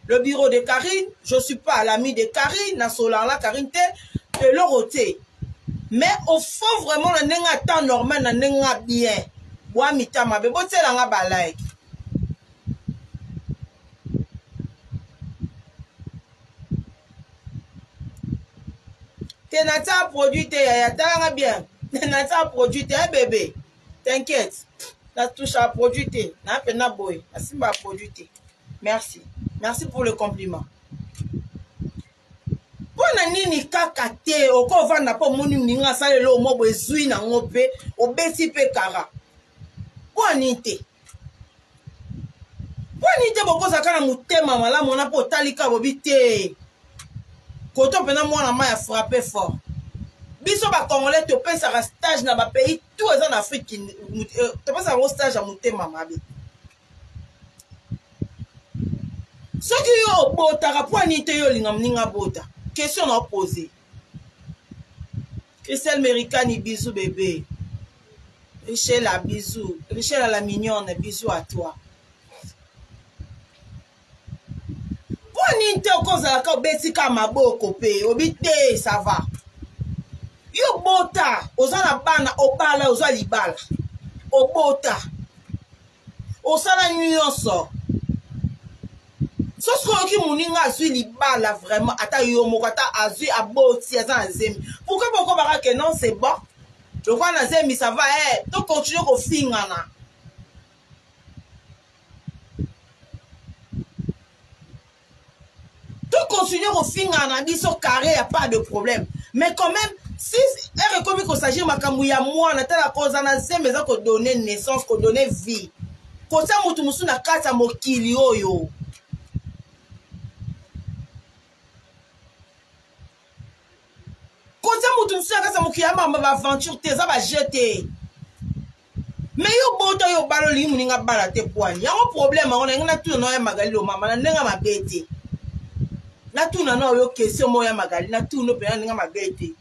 le bureau de Karine, je ne suis pas l'ami de Karine, na solala Karine te, de l'oroté. Mais au fond, vraiment, le nenga temps normal, le nenga bien. Bois mitama, bebo te langa balai. Te nata produit te, ya ta bien. Te nata produit te, bébé. T'inquiète. La touche à produit te. Na pena boy. Asimba produit te. Merci. Merci pour le compliment. Pona nini kaka te oko vanda po moni mninga sale lo mo bezui na ngope obesi pe kara. Poni te. Poni te boko zakana mutema malamu na po talika bobite. Koto pena mwana ma ya frappé fort. Biso ba congolais to pesa ka stage na ba pays tout en Afrique to pesa un stage à mutema mabe. Ce qui yo bota ka poni te yo linga mninga bota. Question à poser. Christelle Méricani, bisous bébé. Richelle à bisous. Richelle à la mignonne, bisous à toi. Pour n'inte au cause à la besika maboko pe, obite, ça va. Yo bota, ozana bana, obala, oza libala. Obota. Osala nyonso. Ce qui mouninga azui libala vraiment ata yo mokata azui aboti azan zemi. Pourquoi baka que non c'est bon? Je crois na zemi ça va to continuer ko fingana. To continuer ko fingana biso carré y a pas de problème. Mais quand même si elle reconnaît qu'il s'agit makambu ya moi na tala cause na zemi za ko donner naissance ko donner vie. Ko sa mutu musu na kata mokili oyo. Quand ça moutou ça ça mukiyama ma aventure te ça va jeter. Mais yo boto yo balo li muninga bala te poani. Ya un problème on nga tout no ya magali lo mama na nga mabete. Na tout na no yo question mo ya magali na tout no pe nga mabete.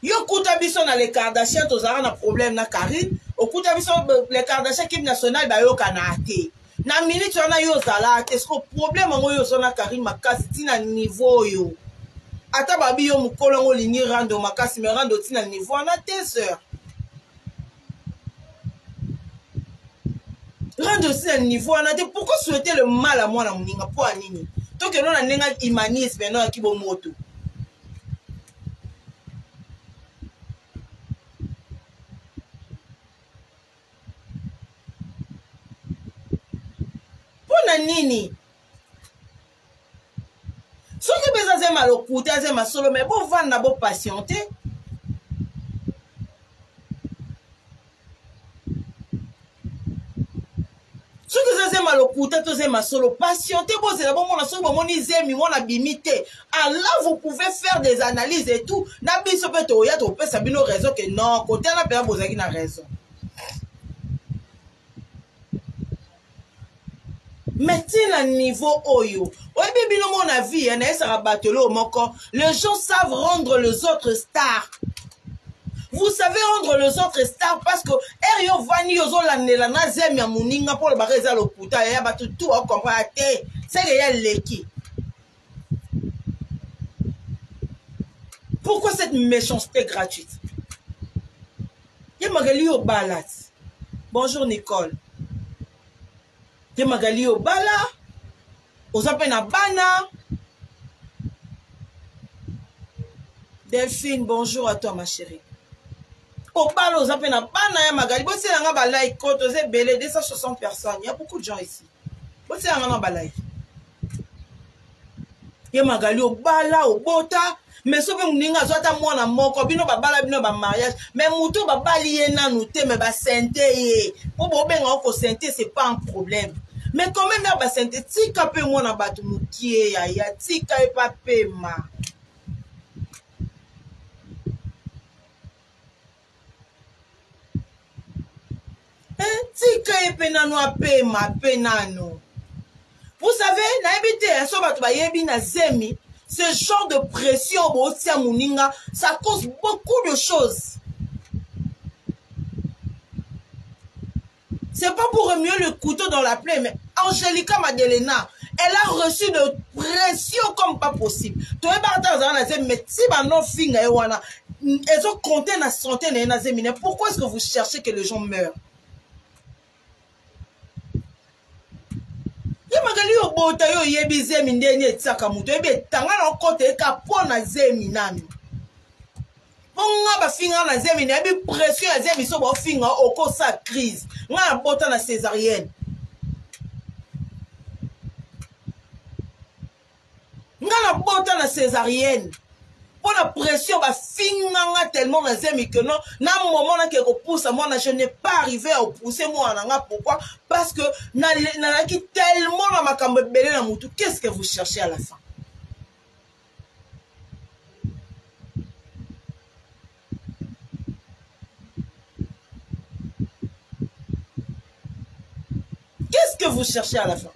Yo kuta biso na les Kardashians to za na problème na Karine, o kuta biso les Kardashians équipe nationale ba yo kana ate. Na minute wana yo zala est-ce que problème ngo yo zona Karine makasi tina niveau yo ata babi yo mukolo ngo lingi rando makasi me rando tina niveau na tes sœurs rando tina niveau na te pourquoi souhaiter le mal à moi na muninga po anini to ke no na nenga humanisme no akibo moto nini ce qui besoin c'est mal au côté c'est ma solo mais bon vendre bon patienter ce que c'est mal au côté c'est ma solo patienter bon c'est bon mon solo bon ni zemi mon abimité alors vous pouvez faire des analyses et tout na biso peut to ya to peut ça bino raison que non côté la personne bozaki na raison. Maintenant, niveau Oyo, les gens savent rendre les autres stars. Vous savez rendre les autres stars parce que Erio Vani Ozo la nazem ya muninga pour le barreza le puta ya batu tout on comprend c'est réel l'équipe. Pourquoi cette méchanceté gratuite? Yamagali au balat. Bonjour Nicole. Te magali au bala, aux appels à bana. Delphine, bonjour à toi ma chérie. Au bala, aux appels à bana, ya magali. Bon, c'est un balai, quand vous êtes belé, 260 personnes. Il y a beaucoup de gens ici. Bon, c'est un balai. Ya magali au bala, au bota. Mais sauf que mninga zota mwana moko bino babala bino ba mariage mais muto babali yena nouté mais ba santé pour bobenga ko santé c'est pas un problème mais quand même ba santé tika pe mwana batu mukie ya tika e pa pema tika e penano apema penano. Vous savez na ebité so batu ba yebi na zemi. Ce genre de pression, ça cause beaucoup de choses. C'est pas pour remuer le couteau dans la plaie, mais Angelica Madelena, elle a reçu de pression comme pas possible. Elles ont compté la centaine de zemine. Pourquoi est-ce que vous cherchez que les gens meurent? Il magali obota yo yebi zemi ndeni etsaka muto ebe tangana okote eka pona zemi nami. Nga ba finga na zemi na bi pression ya zemi so ba finga okosa crise. Nga bota na césarienne. Nga na bota na césarienne. Pour la pression ba finga tellement na zemi que non na moment na ke ko pousse moi je n'ai pas arrivé à pousser moi na pourquoi parce que na ki tellement na makambo belé na mutu. Qu'est-ce que vous cherchez à la fin? Qu'est-ce que vous cherchez à la fin?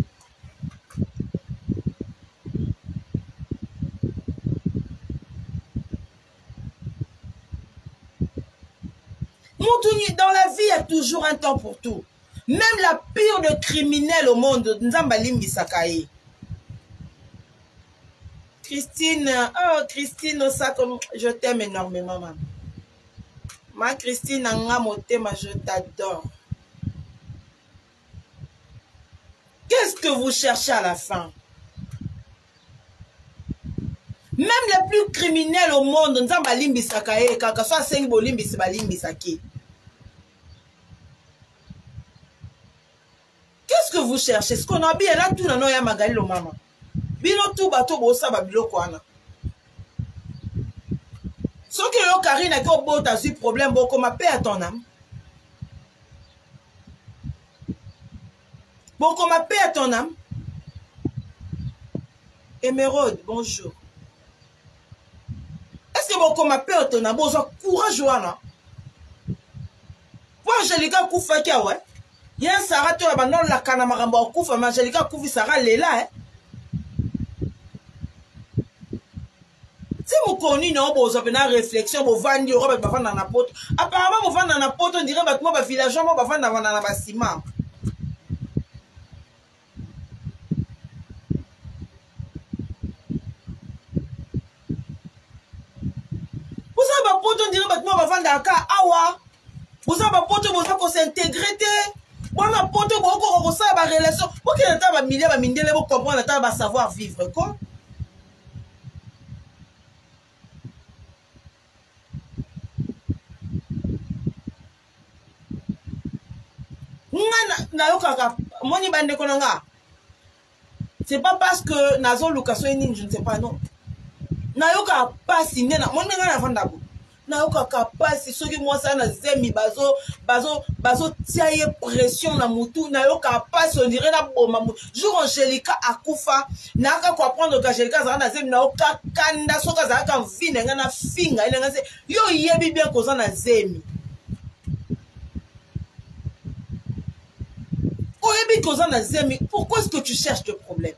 Dans la vie, il y a toujours un temps pour tout. Même la pire de criminels au monde, Nzambalim Bisakaye. Christine, oh Christine, ça comme je t'aime énormément, maman. Ma Christine, je t'adore. Qu'est-ce que vous cherchez à la fin? Même les plus criminels au monde, Nzambalim Bisakaye, quand soit Sengbolim Bisbalim Bisaki. Qu'est-ce que vous cherchez? Ce qu'on a bien là, tout dans nos magali lo maman. Bino tout bateau bossa babilo kwana. Ce que yo Karine a ko bo ta su problème bon comme paix à ton âme. Bon comme paix à ton âme. Émeraude, bonjour. Est-ce que bon comme paix à ton âme? Bon courage wana. Pour Angelica Koufa kia ouais. Yen Sarah to ba non la kana maramba okufa Angelica Koufi Sarah lela Si vous connaissez non bon ça na réflexion bo vandi ro ba vanda na poto apparemment bo vanda na poto on dirait ba mo ba villageois mo ba vanda na ba ciment vous savez ba poto on dirait ba mo ba vanda ka awa vous savez ba poto bo ça ko s'intégrer bon la poto ko ça ba relation pour que ta ba milieu ba mindele bo comprendre ta ba savoir vivre quoi. C'est pas parce que Nazo Lukaso je ne sais pas non. Nayoka pas signé na mon nga na vanda. Nayoka pas si ceux qui moi ça na zemi bazo tiaye pression na mutu nayoka pas on dirait na boma jour Angelica akufa naka ko apprendre que Angelica za na zemi nayoka kanda soka za ka vina nga na finga ile nga se yo yebi bien ko za na zemi. Pourquoi est-ce que tu cherches le problème?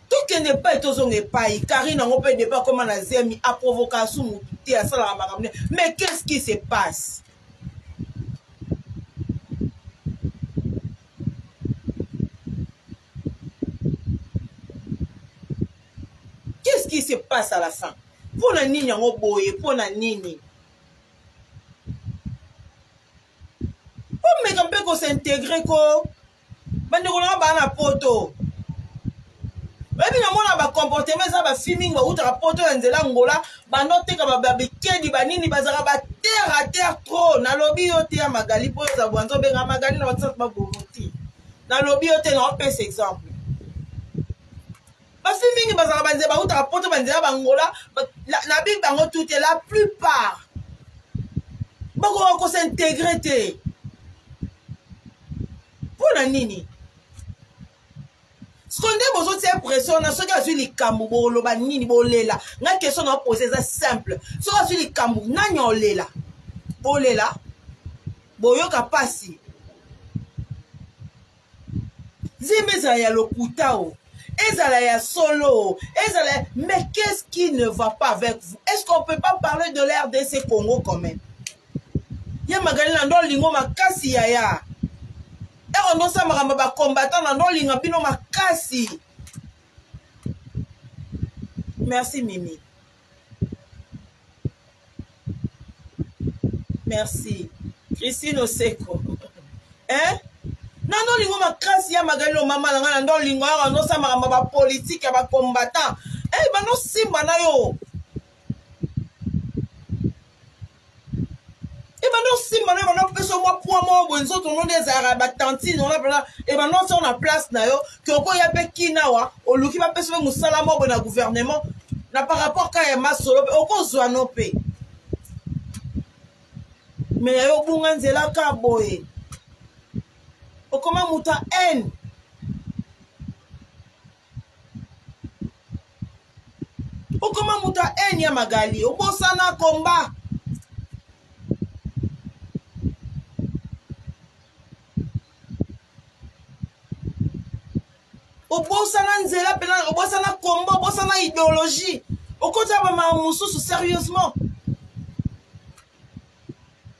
Tout qui n'est pas été pas, Karine on peut débat comment la zemi a provoqué sous mais qu'est-ce qui se passe? Qu'est-ce qui se passe à la fin? Pour la nini en boye, pour la nini. Mais quand on peut s'intégrer ko bande ko na ba na poto ebi na mona ba comportement ça ba filming ba uta poto nzela ngola ba note ka ba bikedi ba nini bazaka ba terre à terre trop na lobby yote ya magali po za bwanzo benga magali na WhatsApp ba bomoti na lobby yote na on pèse exemple ba filming bazaka banze ba uta poto banzela ba ngola na big bango tout la plupart ba ko s'intégrer pour la nini. Ce qu'on dit, vous c'est pression, on a ceux qui ont les camous, le nini, bolela. La question à poser, c'est simple. Ceux qui ont les camous, n'en lela. Bolela. Boyoka passi. Zimeza ya lokutao. Ezala ya solo. Ezala. Mais qu'est-ce qui ne va pas avec vous? Est-ce qu'on peut pas parler de l'RDC Congo quand même? Ya magali nando lingo makasi ya. on a ça ma combattant dans l'inga bino makasi. Merci Mimi. Merci. Christine Oseko. Hein? Non, lingo makasi ya magali o mama langa ndo lingo ya no sa ba politique ya ba combattant. Eh ba no simba na yo. Eh ba no simba na ba no peso mo pour mo bonzo to no des arabes tantine on a eh ba no sur na place na yo que ko ya pe kinawa o luki ba peso musala mo na gouvernement na par rapport ka ya masolo o ko zwa no pe. Mais yo bunga nzela ka boye. O comment muta haine. O comment muta haine ya magali. O bosana combat. O bosana nzela pela o bosana combat, o bosana idéologie. O kota ba ma mususu sérieusement.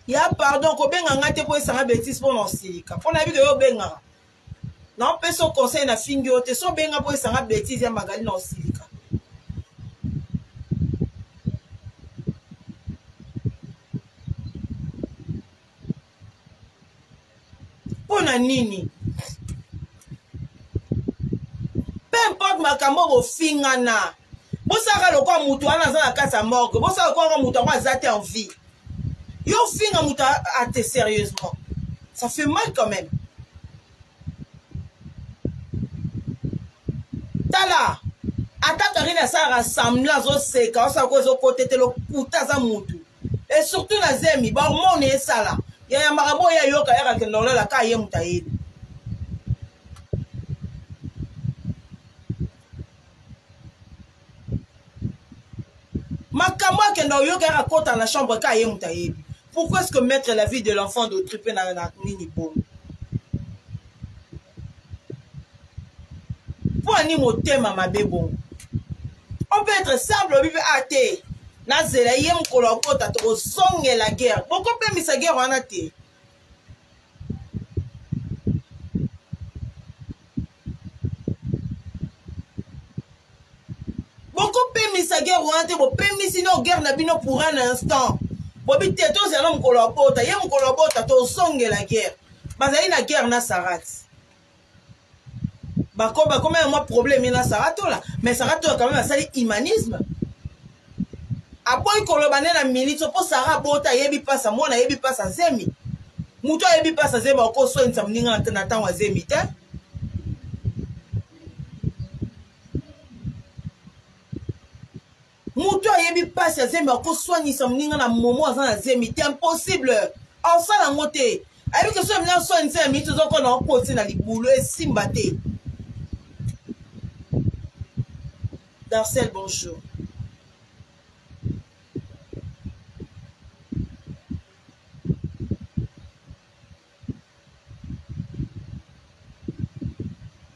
Ya pardon ko benga ngate po esanga bêtise pour non silika. Pour na bi yo benga. Non peso conseil na fingi ote so benga po esanga bêtise ya magali non silika. Pona nini? Peu importe makambo bo fingana. Bosaka lokwa mutu ana za na kasa morgue. Bosaka lokwa mutu kwa zate en vie. Yo finga muta ate sérieusement. Ça fait mal quand même. Tala. Ata karina sa rassemblance au seka. Osa ko zo côté te lo puta za mutu. Et surtout na zemi. Ba mone esala. Ya marabo ya yoka ya ka nolo la ka ye muta yedi. Makamba ke no yoka ya kota na chambre ka ye muta yedi. Pourquoi est-ce que mettre la vie de l'enfant d'autrui peut na nini bon? Pour ani motema mabe bon. On peut être simple, on peut athée. Na zela yem kolokota to songe la guerre. Pourquoi peut misa guerre wana te? Pourquoi peut misa guerre wana te? Bo peut misi no guerre na bino pour un instant. Bobi teto zela mkolobota, ye mkolobota to songe la guerre. Bazali na guerre na Sarat. Bako comme moi problème na Sarat là, mais Sarat quand même ça humanisme. Aboy kolobane na milite po Sarat bota yebi pasa mona yebi pasa zemi. Muto yebi pasa zemi ko so nsa mninga na tan wa zemi te. Muto yebi pasa zemi ko soigner sa mninga na momo za zemi te impossible. En ça la moté. Avec que so mninga soigner sa mi to zo ko na ko ti na libulu e simba te. Darcel, bonjour.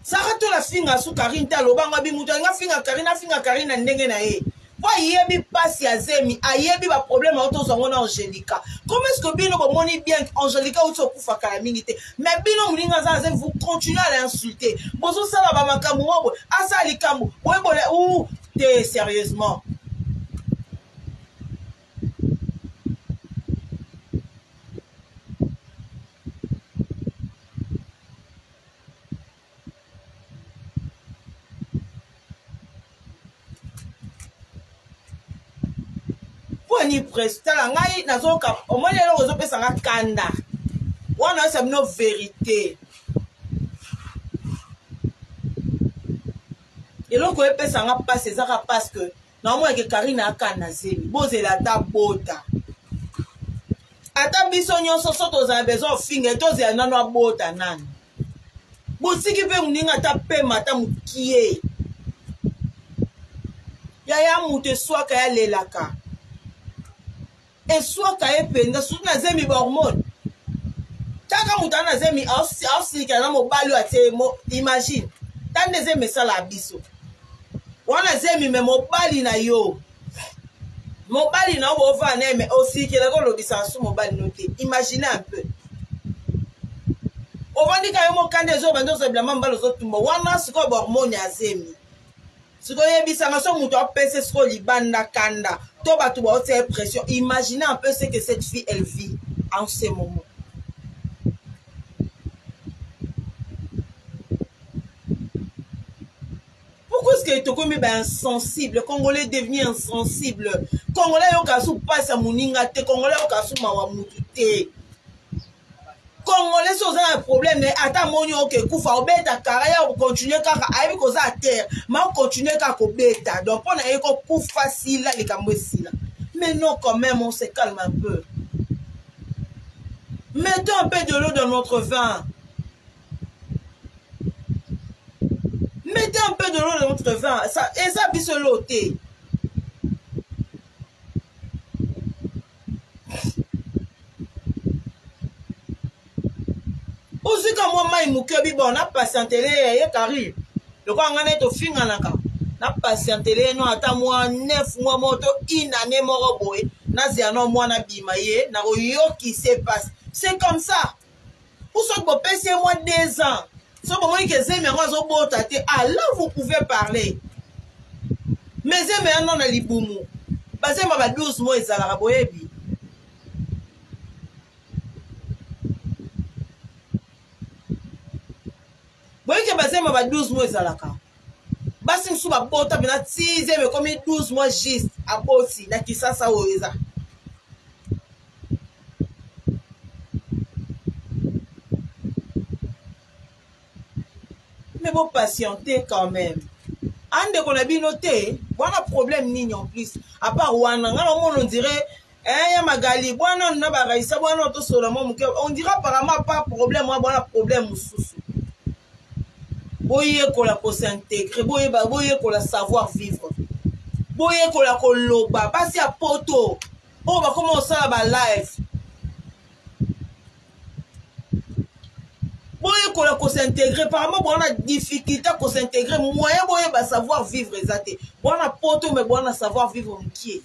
Sarah to la finga su Karine ta lobanga bi mutu nga finga Karine ndenge na ye. Wa yebi passe ya zemi, ayebi ba problème auto zongo na Angelica. Comment est-ce que bino bo moni bien Angelica ou to kufa kala mingi te. Mais bino mulinga za vous continuez à l'insulter. Bozo sala ba makamu wo asa likamu. Boy bole ou te sérieusement. Ni presta la ngai nazoka au moins lelo ozo pesa nga kanda wana sa no vérité eloko epesa nga passe ezaka parce que na moi ke Karine akana zemi bozela ta bota ata biso nyonso soto za besoin finge to zela nano abota nani bosiki pe muninga ta pema ta mukie ya mute swaka ya lelaka. Et soit kaye penda sous na zemi ba hormone taka mutana zemi aussi kana mo balu ate mo imagine tande zemi sala biso wana zemi me mo bali na yo mo bali na bo va na me aussi kele ko lobisa su mo bali noté imagine un peu ovandi ka yo mokanda ezo bando sebla mamba lozo tumba wana siko hormone azemi siko yebisanga so muto apese siko libanda kanda to batu ba haute pression. Imaginez un peu ce que cette fille elle vit en ce moment. Pourquoi est-ce que Toko est insensible? Congolais devenu insensible. Congolais yo kasu passe à moninga te. Congolais yo kasu mawa mutu te. Congolais si vous avez un problème, attends mon yo ke kufa obeta carrière vous continuer kaka ayi koza à terre. Ma continuer kaka obeta. Donc on a eko kufa sila les kamwe sila. Mais non quand même on se calme un peu. Mettons un peu de l'eau dans notre vin. Mettez un peu de l'eau dans notre vin. Ça, et ça, bise l'ôté. Aussi, quand moi, je suis bon, on a patienté, il y a carré. Le quoi, on a été au fin, on a patienté, non, attends, moi, 9 mois, moto, une année, mort, boy. Nazi, non, moi, na bimaye, na yo qui se passe. C'est comme ça. Pour ça, vous payez moi 2 ans. Ah, là, vous pouvez parler. Mais c'est maintenant dans les boumou. Parce que ma 12 mois, ils allaient boyebi. Vous voyez que basé ma 12 mois, ils allaient. Basi msou ba bota bina 6 mais comme 12 mois juste à boti na kisasa oeza. Mais bon patienter quand même. Ande qu'on a bien noté, voilà problème ni en plus. À part wana, on dirait ya magali, bwana na bagaisa bwana to solomon on dirait apparemment pas problème, moi voilà problème sous. Boye ko la ko s'intégrer, boye ko la savoir vivre. Boye ko la ko loba, basi a poto. On va commencer à ba live. Boye ko la ko s'intégrer, apparemment bon on a difficulté à s'intégrer, moyen boye ba savoir vivre exacté. Bon on a poto mais bon on a savoir vivre qui.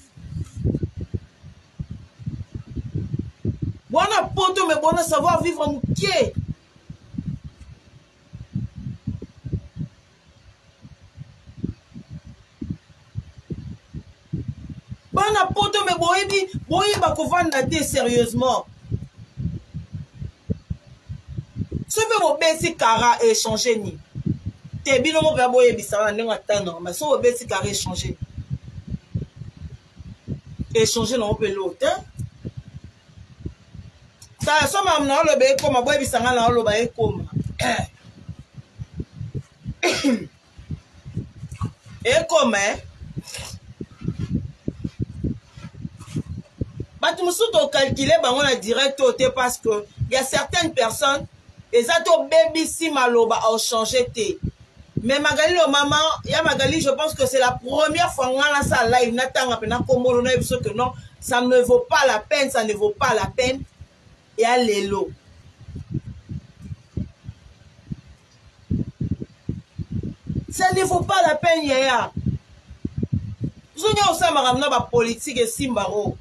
Bon on a poto mais bon on a savoir vivre qui. Bon a poto mais boye ba ko vanda te sérieusement. Ce que vous bêtez cara échanger ni. Te bino mo ba boye bisara ndenge atano mais so bêtez cara échanger. Échanger non peut l'autre. Ça so ma na lo be ko ma boye bisanga na lo ba e ko ma. E ko ma. Tu me souhaite calculer on a direct parce que il y a certaines personnes et ça to baby si maloba a changé té mais Magali le maman ya Magali je pense que c'est la première fois on a ça live n'attend pena komolo na que non ça ne vaut pas la peine, ça ne vaut pas la peine et à l'élo ça ne vaut pas la peine yaya zonya osama ramna ba politique et simbaro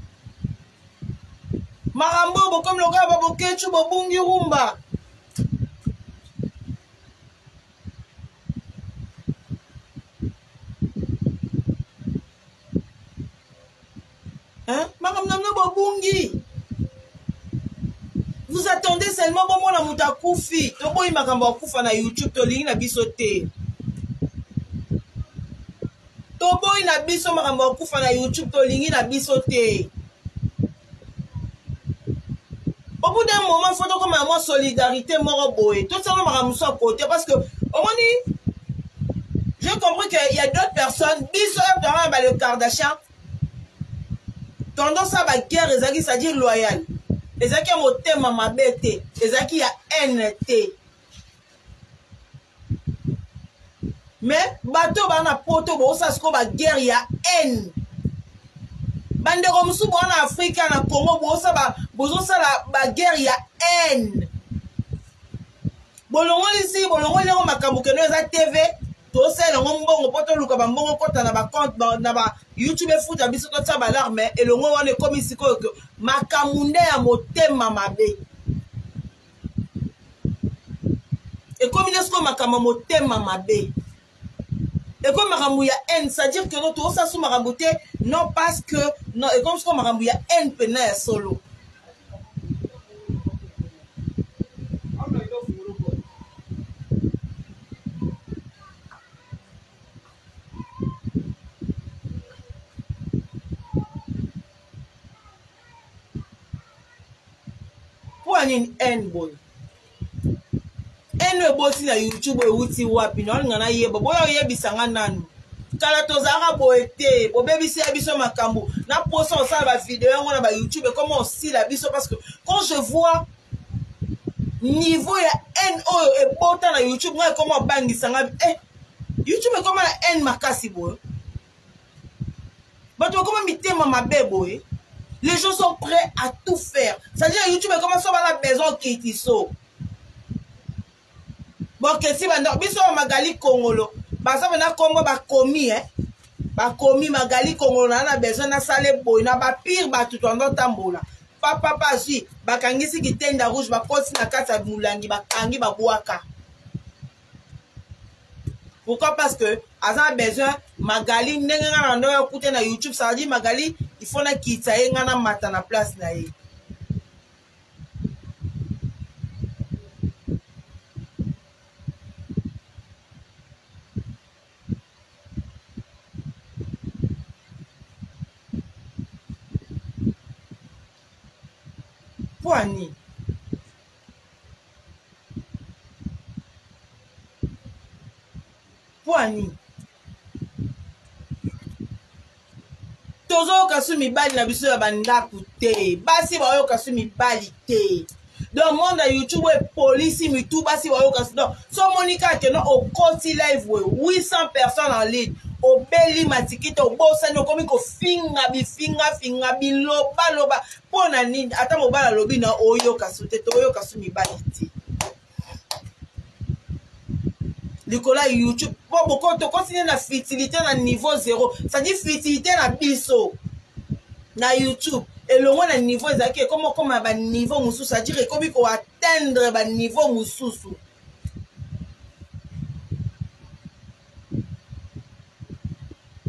Marambo, comme le gars va boquer, tu vas bungi rumba. Hein? Marambo, bungi. Vous attendez seulement bon moi la muta koufi. Tobo i makambo koufa na YouTube to lingi na bisote. Tobo i na biso makambo koufa na YouTube to lingi na bisote. Au bout d'un moment, il faut donc avoir solidarité, moroboé. Tout ça, on va à côté parce que, au moment j'ai compris qu'il y a d'autres personnes, le Kardashian, tendance à la guerre, c'est-à-dire loyal. Les gens qui ont un thème à ma bête, les gens qui ont NT. Mais, bateau, bana poto, ça se trouve à guerre, il y a haine. Bande comme sous en Afrique, en Congo, la guerre, il y a haine. Bolongo ici, bolongo il y a makambo que nous a TV, tout ça, le mbongo poto luka bambongo kota na ba compte na ba YouTube foot abiso to ça ba l'arme et le ngo on est comme ici que makamunde ya motema mabe. Et comme il est ce qu'on m'a kamamoté mamabé. Et comme maramou ya haine, c'est-à-dire que notre osa sous marabouté, non parce que, non, et comme ce qu'on maramou ya haine pénale solo. Pour une haine, boy. Haine, boy, si la YouTube, outi wapi, non, n'en a yé, boy, yé, bisanga nanu. Kala tozara boete, bo baby si abiso makambo. Na posa on sa ba vidéo, on a ba YouTube, comment on si la biso, parce que quand je vois niveau ya haine oyo et bota na YouTube, moi comment bangi sanga, YouTube est comment la haine makasi boy. Bah toi comment mitema mabe boy. Les gens sont prêts à tout faire. C'est-à-dire YouTube est comment ça va la maison qui tiso. Bon que si ba biso magali Congolo. Basa bana Congo ba komi ba komi magali Congolo na besoin na sale boy na ba pire ba tout en tambola. Papa si ba kangisi kitenda rouge ba koti na kata mulangi ba kangi ba boaka. Pourquoi? Parce que asa besoin magali nenga na ndo écouter na YouTube, ça dit magali il faut na kitsa yenga na mata na place na ye. Poani tozo kasu mibali na biso ya bandaku te basi bayo kasu mibali te dans monde ya YouTube et police mitu basi bayo kasu donc so monika ke no au koti live we 800 personnes en ligne au beli matikito bosa no komi ko finga biloba pona nini ata mobala lobi na oyo kasu te to oyo kasu mibali te Nicolas YouTube bon beaucoup to continue na fertilité na niveau 0 ça dit fertilité na biso na YouTube et le moins na niveau ezaki comme ba niveau mususu ça dire comme ko atteindre ba niveau mususu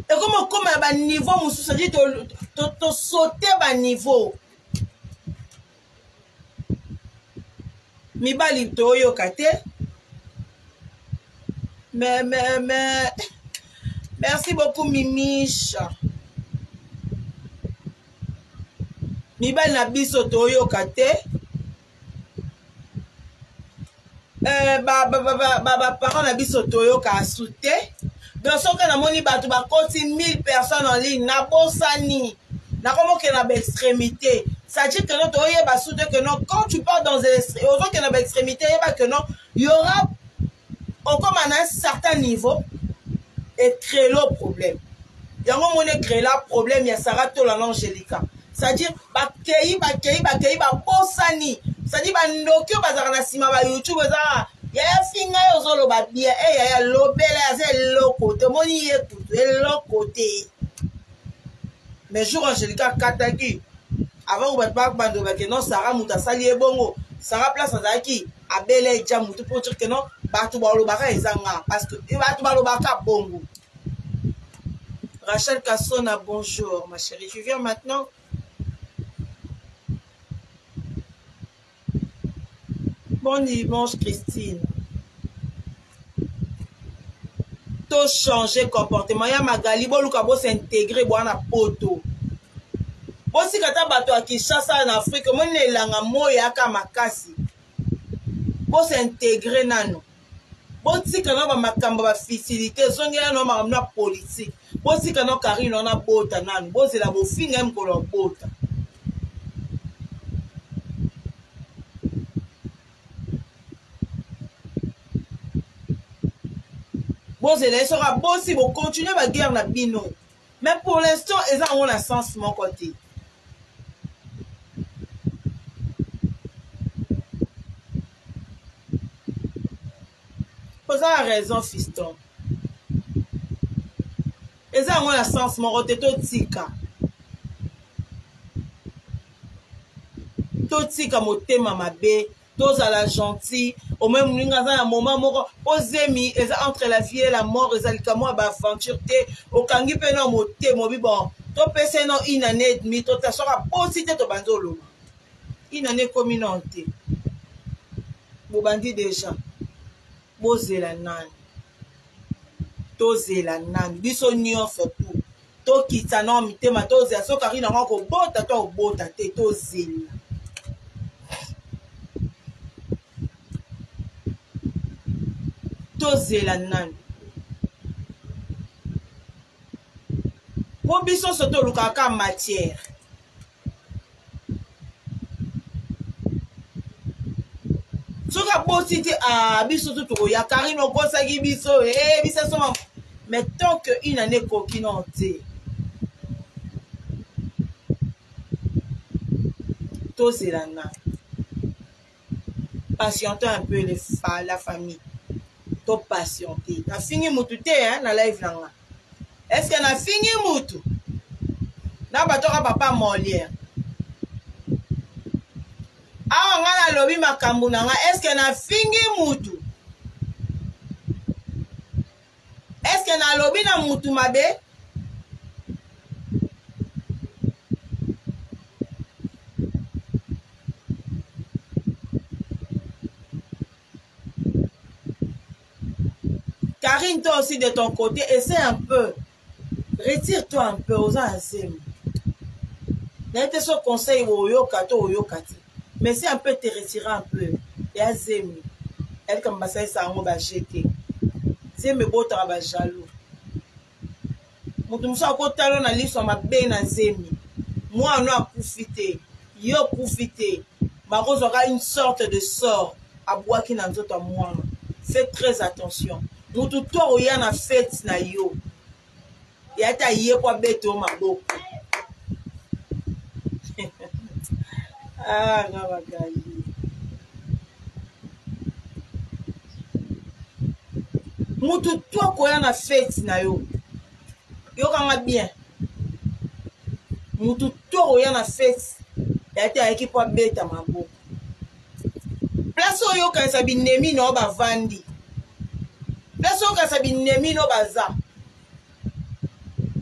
et comme ba niveau mususu ça dit to sauter ba niveau mibali to yo kate. Mais merci beaucoup Mimiche. Mibali na biso toyo kate. Ba parents na biso toyo ka soute. Donc so que na moni batu ba koti 1000 personnes en ligne na bosani. Na comment que na extrémité. Ça dit que non toyo ba soute que non quand tu pars dans des autant que na extrémité il y a que non il y aura comme à un certain niveau et créer le problème. Il y a un moment où créer le problème, il y a Sarah Tola l'Angélica. C'est-à-dire, bakei, bosani. C'est-à-dire, nokyo bazarana sima ba YouTube, il y a finga yozolo ba bien, il y a lobela, c'est l'autre côté, moni écoute, l'autre côté. Mais jour Angélica Kataki, avant que vous bando que non, Sarah Moutasali et bongo, Sarah place à qui a belé jamoutou pour dire que non. Parce que bongo. Rachel Kassona, bonjour ma chérie. Tu viens maintenant? Bon dimanche Christine. To changer comportement. Ya magali boluka bo s'intégrer bo na poto. Bo si kata bato a Kinshasa en Afrique, mo ne langa moya ka makasi. Bo s'intégrer nano. Bosi kana ba makamba ba facilité zongela no makamna politique bosi kana Karine na bota nanu bosi la bofinga mkolo bota bosi la sera bosi bo continuer ba guerre na bino mais pour l'instant ils ont un sens mon côté vous avez raison fiston. Et ça, on a sens, mon rote, totika. Totika, motema, mabe. tous à la gentille au même moment osemi entre la vie et la mort ezalika mwa ba aventure te okangi pe no motemo bi bon to pese no une année et demie to tasoka posi te to banzolo une année komi non te bobandi déjà bozela nani tozela nani biso nyonso tu tokita no mitema tozela soki ari nango kobota to obota te tozela tozela nani po biso so tolukaka matière soki abosi te biso tu tokoya Karine okosaki biso biso soma mais tant que une année ekoki non te tozela nani patienter un peu la famille to patienter na fingi mutu te na live nanga est-ce que na fingi mutu na batoka papa Molière awa nga na lobi makambo nanga est-ce que na fingi mutu est-ce que na lobi na mutu mabe Karine, toi aussi de ton côté, essaie un peu. Retire-toi un peu aux azim. N'était ce conseil au yokato au yokati. Mais c'est un peu te retirer un peu. Et azim. Elle comme ça ça on va jeter. C'est mes beaux travail jaloux. Mutumsa ko talo na liso mabe na zemi. Moi on a profité. Yo profité. Marozo aura une sorte de sort à boire qui n'a pas moi. Faites très attention. Mutu to oya na fête na yo yata ye kwa beto maboko na bagali mutu to oya na fête na yo kanga bien mutu to oya na fête yata yeki kwa beta maboko place oyo kanisa binemi no bavandi place oyo kanisa binemi no baza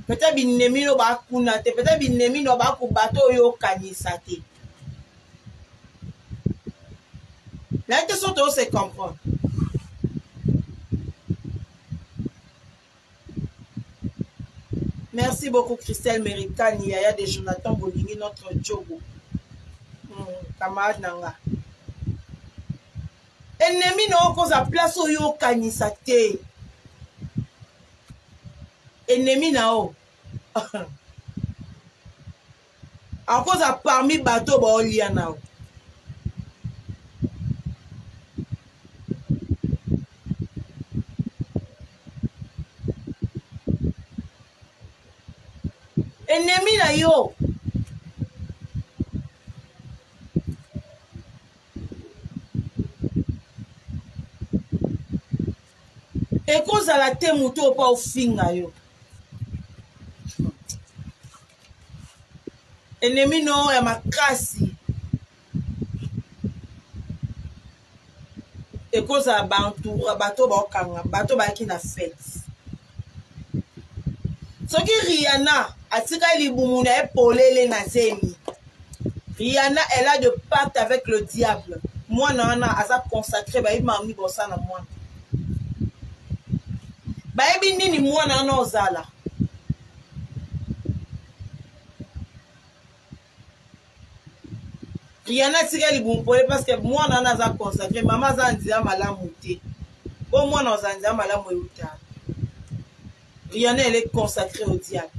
peut-être binemi no bakuna te peut-être binemi no bakubato oyo kanisa te la question to se comprendre merci beaucoup Christelle Méricani Yaya de Jonathan Bolingi notre Djogo camarade nanga ennemi no koza place oyo kanisa te ennemi nao à cause à parmi bateau baolia nao ennemi na yo ekozala te mutu opa ofinga yo ennemi no ya makasi ekozala bantura bato baokanga bato bayaki na fête soki Rihanna atika libumu na epolele na zemi Rihanna elle a de pacte avec le diable mwana wana aza consacré bayebi mami bosana mwana bayebi nini mwana wana ozala Rihanna tika libumu pole parce que mwana wana aza consacré mama aza nzia malamu te po mwana oza nzia malamu euta Rihanna elle est consacrée au diable